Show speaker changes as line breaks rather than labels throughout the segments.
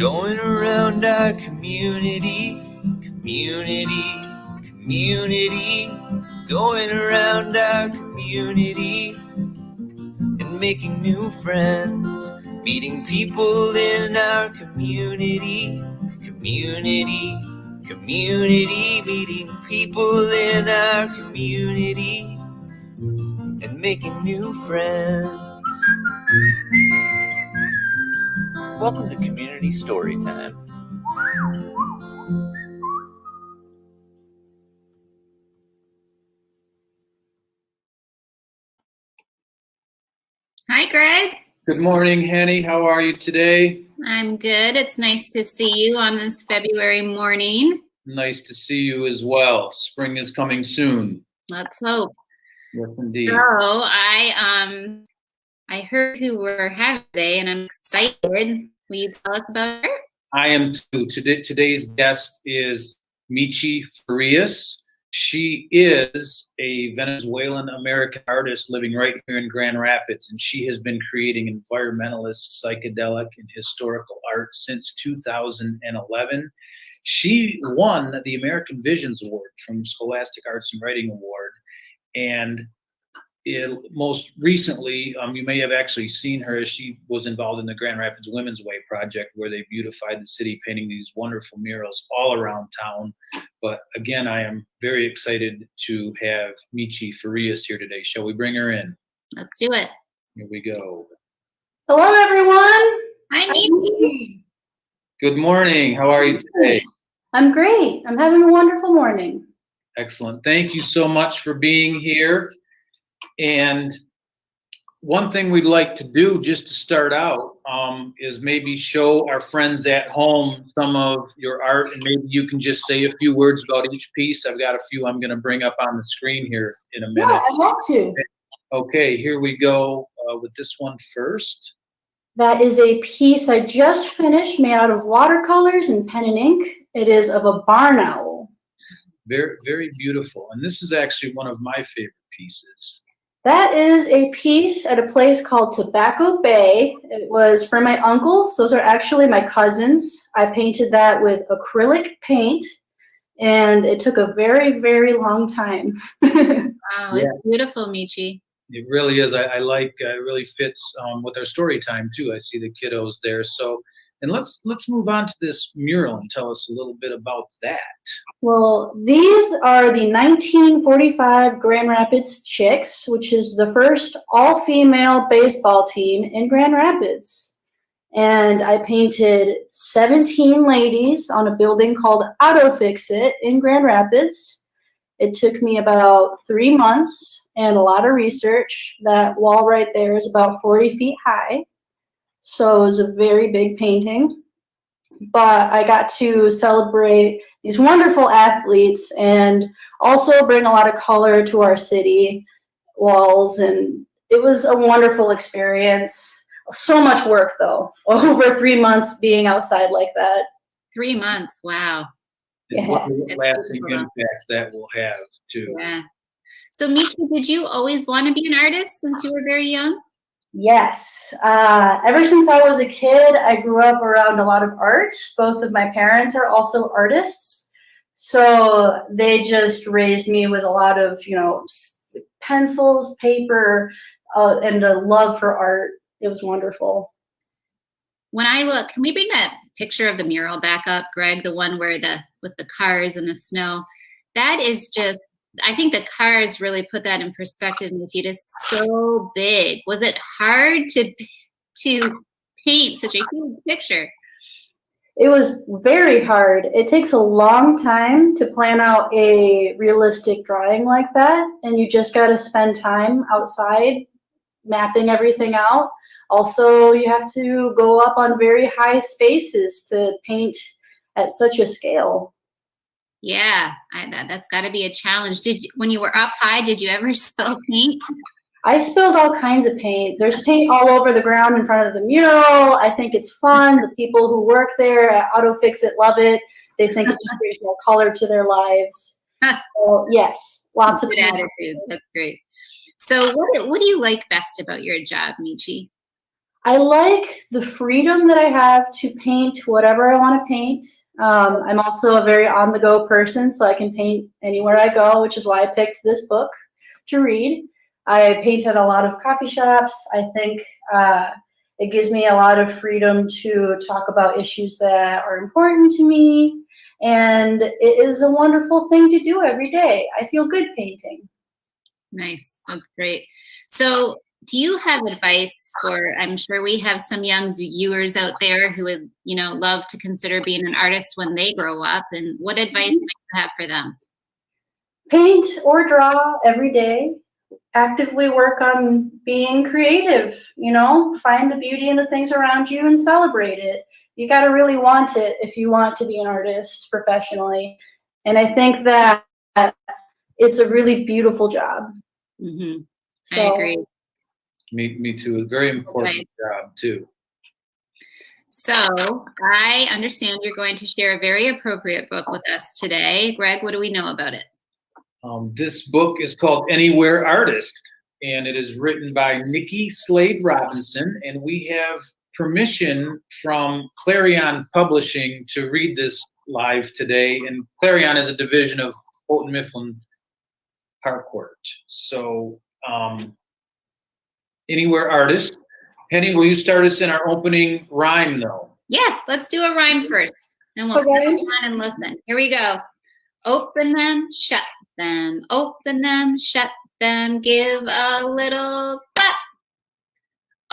going around our community, going around our community and making new friends, meeting people in our community, meeting people in our community and making new friends. Welcome to Community Storytime.
Hi, Greg.
Good morning, Henny. How are you today?
I'm good. It's nice to see you on this February morning.
Nice to see you as well. Spring is coming soon.
Let's hope.
Yes, indeed.
So I heard who we're having today, and I'm excited. Will you tell us about her?
I am too. Today's guest is Michi Farias. She is a Venezuelan-American artist living right here in Grand Rapids, and she has been creating environmentalist, psychedelic, and historical art since 2011. She won the American Visions Award from Scholastic Arts and Writing Award, and most recently, you may have actually seen her as she was involved in the Grand Rapids Women's Way project, where they beautified the city, painting these wonderful murals all around town. But again, I am very excited to have Michi Farias here today. Shall we bring her in?
Let's do it.
Here we go.
Hello, everyone.
Hi, Michi.
Good morning. How are you today?
I'm great. I'm having a wonderful morning.
Excellent. Thank you so much for being here. And one thing we'd like to do just to start out is maybe show our friends at home some of your art, and maybe you can just say a few words about each piece. I've got a few I'm going to bring up on the screen here in a minute.
Yeah, I'd love to.
Okay, here we go with this one first.
That is a piece I just finished, made out of watercolors and pen and ink. It is of a barn owl.
Very, very beautiful. And this is actually one of my favorite pieces.
That is a piece at a place called Tobacco Bay. It was for my uncles. Those are actually my cousins. I painted that with acrylic paint, and it took a very, very long time.
Wow, it's beautiful, Michi.
It really is. I like it really fits with our story time too. I see the kiddos there. So, and let's move on to this mural and tell us a little bit about that.
Well, these are the 1945 Grand Rapids Chicks, which is the first all-female baseball team in Grand Rapids. And I painted 17 ladies on a building called Auto Fix It in Grand Rapids. It took me about 3 months and a lot of research. That wall right there is about 40 feet high. So it was a very big painting. But I got to celebrate these wonderful athletes and also bring a lot of color to our city walls. And it was a wonderful experience. So much work, though. Over 3 months being outside like that.
3 months. Wow.
Yeah.
What a lasting impact that will have, too.
Yeah. So, Michi, did you always want to be an artist since you were very young?
Yes. Ever since I was a kid, I grew up around a lot of art. Both of my parents are also artists. So they just raised me with a lot of, pencils, paper, and a love for art. It was wonderful.
When I look, can we bring that picture of the mural back up, Greg? The one where with the cars and the snow. That is just, I think the cars really put that in perspective. It is so big. Was it hard to paint such a huge picture?
It was very hard. It takes a long time to plan out a realistic drawing like that, and you just got to spend time outside mapping everything out. Also, you have to go up on very high spaces to paint at such a scale.
Yeah, that's got to be a challenge. When you were up high, did you ever spill paint?
I spilled all kinds of paint. There's paint all over the ground in front of the mural. I think it's fun. The people who work there at Auto Fix It love it. They think it just brings more color to their lives. So yes, lots of
good attitude. That's great. So what do you like best about your job, Michi?
I like the freedom that I have to paint whatever I want to paint. I'm also a very on-the-go person, so I can paint anywhere I go, which is why I picked this book to read. I paint at a lot of coffee shops. I think it gives me a lot of freedom to talk about issues that are important to me, and it is a wonderful thing to do every day. I feel good painting.
Nice. That's great. So do you have advice for, I'm sure we have some young viewers out there who would, love to consider being an artist when they grow up, and what advice do you have for them?
Paint or draw every day. Actively work on being creative, find the beauty in the things around you and celebrate it. You got to really want it if you want to be an artist professionally. And I think that it's a really beautiful job.
Mm-hmm.
So,
I agree.
Me too. A very important job too.
So I understand you're going to share a very appropriate book with us today. Greg, what do we know about it?
This book is called Anywhere Artist, and it is written by Nikki Slade Robinson, and we have permission from Clarion Publishing to read this live today, and Clarion is a division of Houghton Mifflin Harcourt. So Anywhere Artist. Penny, will you start us in our opening rhyme, though?
Yeah, let's do a rhyme first, and we'll sit down and listen. Here we go. Open them, shut them, open them, shut them, give a little clap.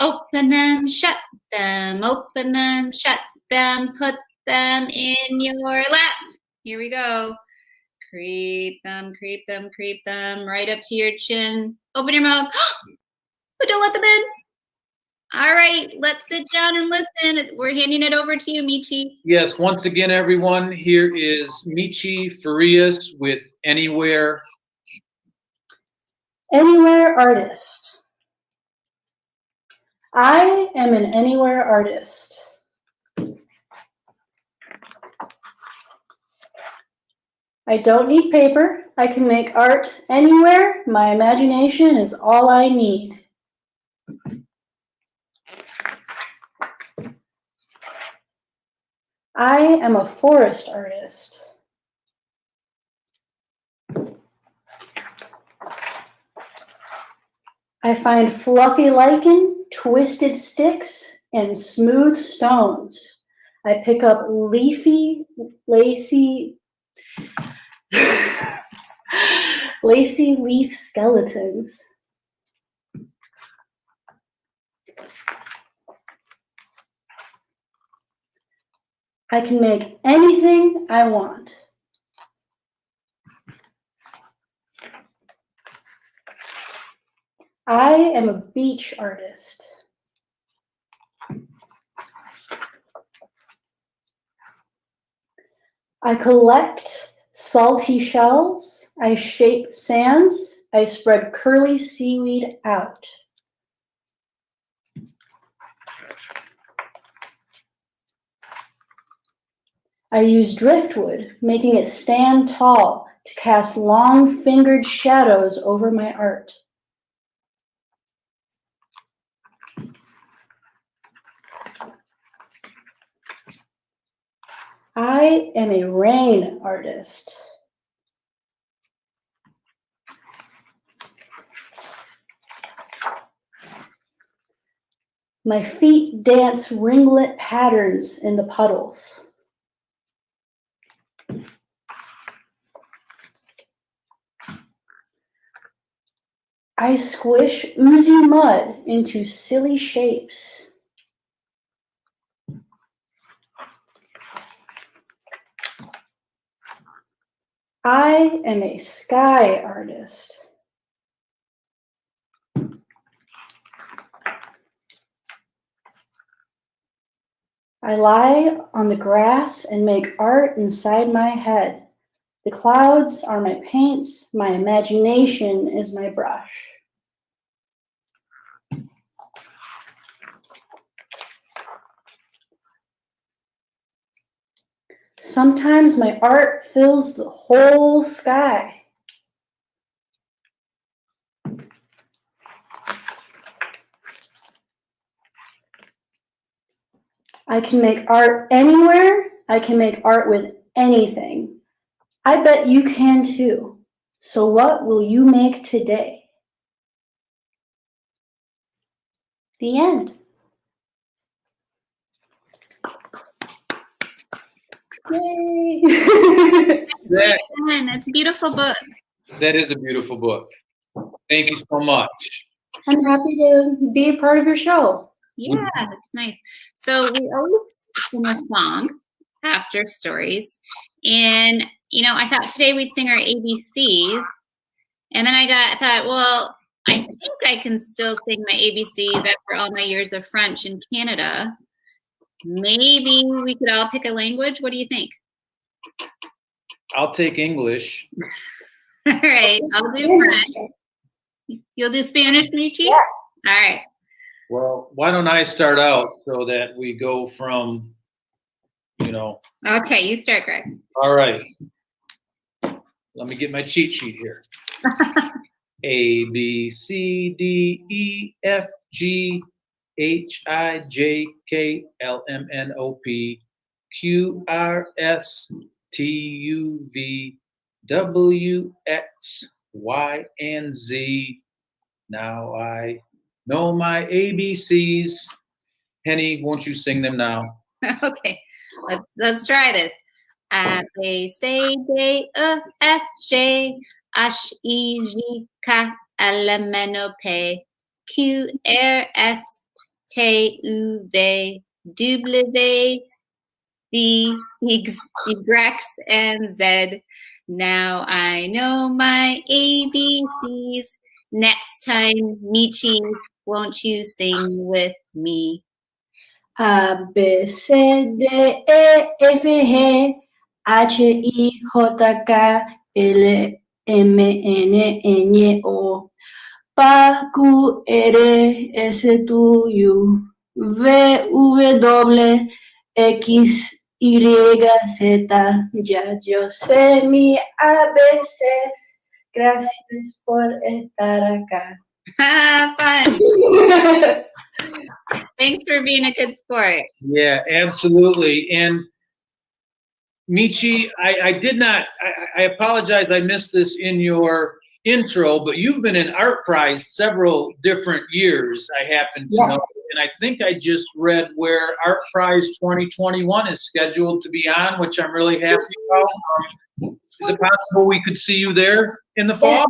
Open them, shut them, open them, shut them, put them in your lap. Here we go. Creep them, creep them, creep them, right up to your chin. Open your mouth, but don't let them in. All right, let's sit down and listen. We're handing it over to you, Michi.
Yes, once again, everyone, here is Michi Farias with Anywhere.
Anywhere Artist. I am an anywhere artist. I don't need paper. I can make art anywhere. My imagination is all I need. I am a forest artist. I find fluffy lichen, twisted sticks, and smooth stones. I pick up leafy, lacy leaf skeletons. I can make anything I want. I am a beach artist. I collect salty shells. I shape sands. I spread curly seaweed out. I use driftwood, making it stand tall to cast long-fingered shadows over my art. I am a rain artist. My feet dance ringlet patterns in the puddles. I squish oozy mud into silly shapes. I am a sky artist. I lie on the grass and make art inside my head. The clouds are my paints, my imagination is my brush. Sometimes my art fills the whole sky. I can make art anywhere. I can make art with anything. I bet you can too. So what will you make today? The end. Yay!
That,
It's a beautiful book.
that is a beautiful book. Thank you so much.
I'm happy to be a part of your show.
Yeah, it's nice. So we always sing a song after stories. And, you know, I thought today we'd sing our ABCs. And then I thought, well, I think I can still sing my ABCs after all my years of French in Canada. Maybe we could all pick a language. What do you think?
I'll take English.
All right, I'll do French. You'll do Spanish, Michi?
Yeah.
All right.
Well, why don't I start out so that we go from, you know.
Okay, you start, Greg.
All right. Let me get my cheat sheet here. A, B, C, D, E, F, G, H, I, J, K, L, M, N, O, P, Q, R, S, T, U, V, W, X, Y, and Z. Now I know my ABCs. Penny, won't you sing them now?
Okay, let's try this. A, B, C, D, E, F, G, H, I, J, K, L, M, N, O, P, Q, R, S, T, U, V, W, V, X, Y, and Z. Now I know my ABCs. Next time, Michi, won't you sing with me?
A, B, C, D, E, F, G, H, I, J, K, L, M, N, N, O, P, Q, R, S, T, U, V, W, X, Y, Z. Ya yo sé mi ABCs. Gracias por estar acá.
Fun. Thanks for being a good sport.
Yeah, absolutely. And Michi, I did not, I apologize, I missed this in your intro, but you've been in Art Prize several different years, I happen to know. And I think I just read where Art Prize 2021 is scheduled to be on, which I'm really happy about. Is it possible we could see you there in the fall?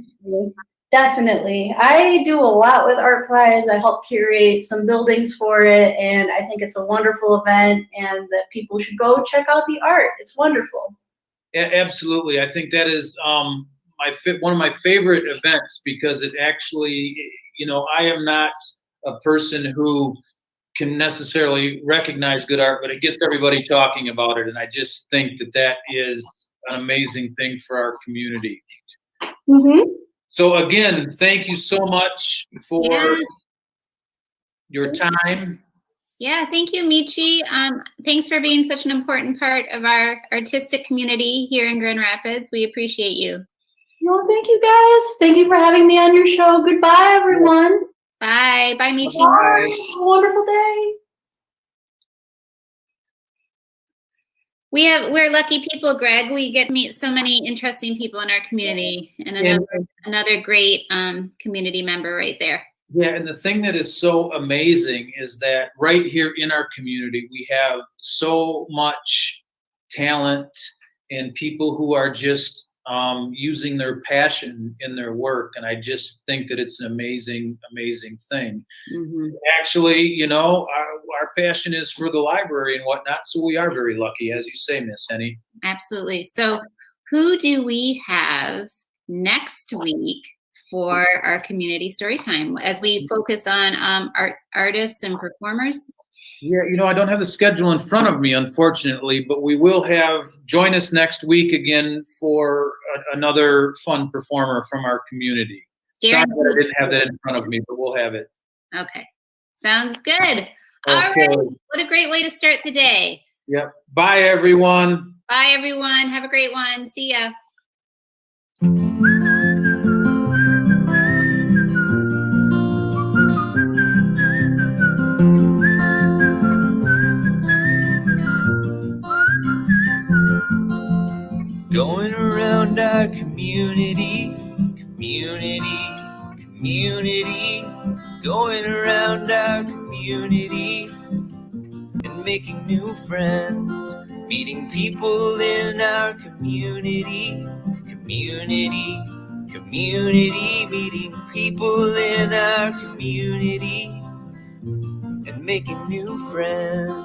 Definitely. I do a lot with Art Prize. I help curate some buildings for it, and I think it's a wonderful event and that people should go check out the art. It's wonderful.
Absolutely. I think that is one of my favorite events because it actually, you know, I am not a person who can necessarily recognize good art, but it gets everybody talking about it. And I just think that that is an amazing thing for our community.
Mm-hmm.
So again, thank you so much for your time.
Yeah, thank you, Michi. Thanks for being such an important part of our artistic community here in Grand Rapids. We appreciate you.
Well, thank you guys. Thank you for having me on your show. Goodbye, everyone.
Bye. Bye, Michi.
Bye. Have a wonderful day.
We're lucky people, Greg. We get to meet so many interesting people in our community, and another great community member right there.
Yeah, and the thing that is so amazing is that right here in our community, we have so much talent and people who are just using their passion in their work. And I just think that it's an amazing, amazing thing.
Mm-hmm.
Actually, you know, our passion is for the library and whatnot. So we are very lucky, as you say, Miss Henny.
Absolutely. So who do we have next week for our community story time as we focus on artists and performers?
Yeah, you know, I don't have the schedule in front of me, unfortunately, but we will join us next week again for another fun performer from our community. Sorry that I didn't have that in front of me, but we'll have it. Okay.
Sounds good. All right. What a great way to start the day.
Yep. Bye, everyone.
Bye, everyone. Have a great one. See ya.
our community, community, going around our community and making new friends, meeting people in our community, meeting people in our community and making new friends.